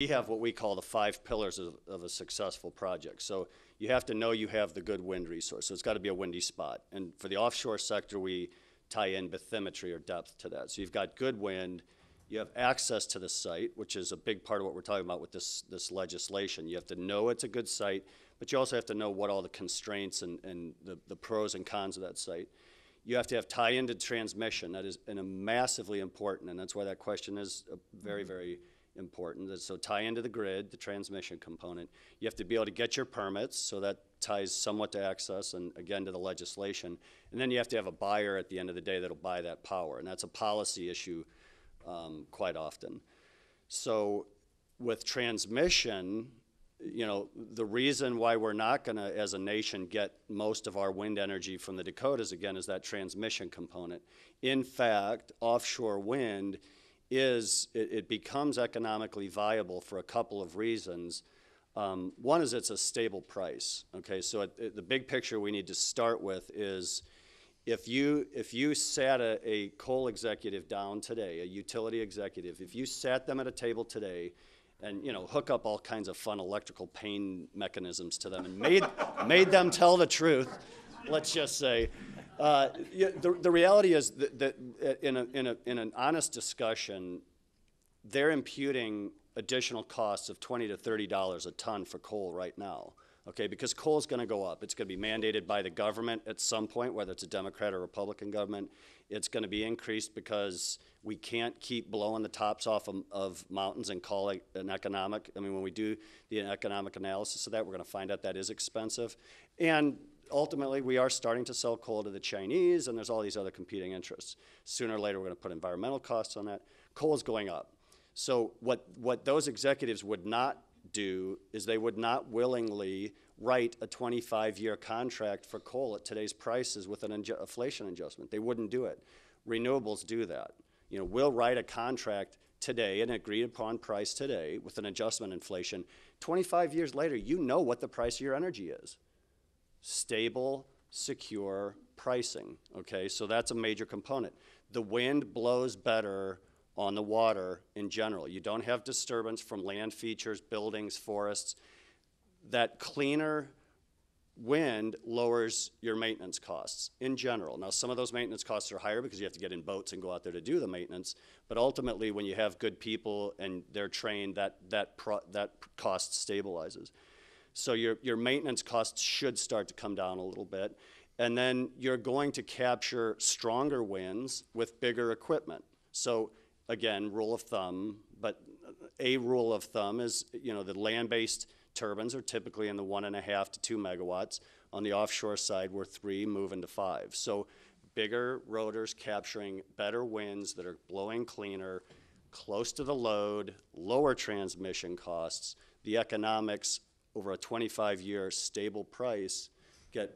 We have what we call the 5 pillars of a successful project. So you have to know you have the good wind resource. So it's got to be a windy spot. And for the offshore sector, we tie in bathymetry or depth to that. So you've got good wind, you have access to the site, which is a big part of what we're talking about with this legislation. You have to know it's a good site, but you also have to know what all the constraints and the pros and cons of that site. You have to have tie-in to transmission. That is massively important, and that's why that question is very, very important. So tie into the grid, the transmission component. You have to be able to get your permits, so that ties somewhat to access and again to the legislation. And then you have to have a buyer at the end of the day that'll buy that power, and that's a policy issue quite often. So with transmission, you know, the reason why we're not going to, as a nation, get most of our wind energy from the Dakotas, again, is that transmission component. In fact, offshore wind it becomes economically viable for a couple of reasons. One is it's a stable price, okay? So the big picture we need to start with is if you sat a coal executive down today, a utility executive, if you sat them at a table today and, you know, hook up all kinds of fun electrical pain mechanisms to them and made them tell the truth, let's just say, the reality is that in an honest discussion, they're imputing additional costs of $20 to $30 a ton for coal right now, okay? Because coal is going to go up. It's going to be mandated by the government at some point, whether it's a Democrat or Republican government. It's going to be increased because we can't keep blowing the tops off of mountains and call it an economic. I mean, when we do the economic analysis of that, we're going to find out that is expensive. And ultimately, we are starting to sell coal to the Chinese, and there's all these other competing interests. Sooner or later, we're going to put environmental costs on that. Coal is going up. So what those executives would not do is they would not willingly write a 25-year contract for coal at today's prices with an inflation adjustment. They wouldn't do it. Renewables do that. You know, we'll write a contract today, an agreed upon price today with an adjustment inflation. 25 years later, you know what the price of your energy is. Stable, secure pricing, okay? So that's a major component. The wind blows better on the water in general. You don't have disturbance from land features, buildings, forests. That cleaner wind lowers your maintenance costs in general. Now, some of those maintenance costs are higher because you have to get in boats and go out there to do the maintenance, but ultimately, when you have good people and they're trained, that cost stabilizes. So your maintenance costs should start to come down a little bit. And then you're going to capture stronger winds with bigger equipment. So again, rule of thumb, but a rule of thumb is, you know, the land-based turbines are typically in the 1.5 to 2 megawatts. On the offshore side, we're 3, moving to 5. So bigger rotors capturing better winds that are blowing cleaner, close to the load, lower transmission costs. The economics over a 25-year stable price get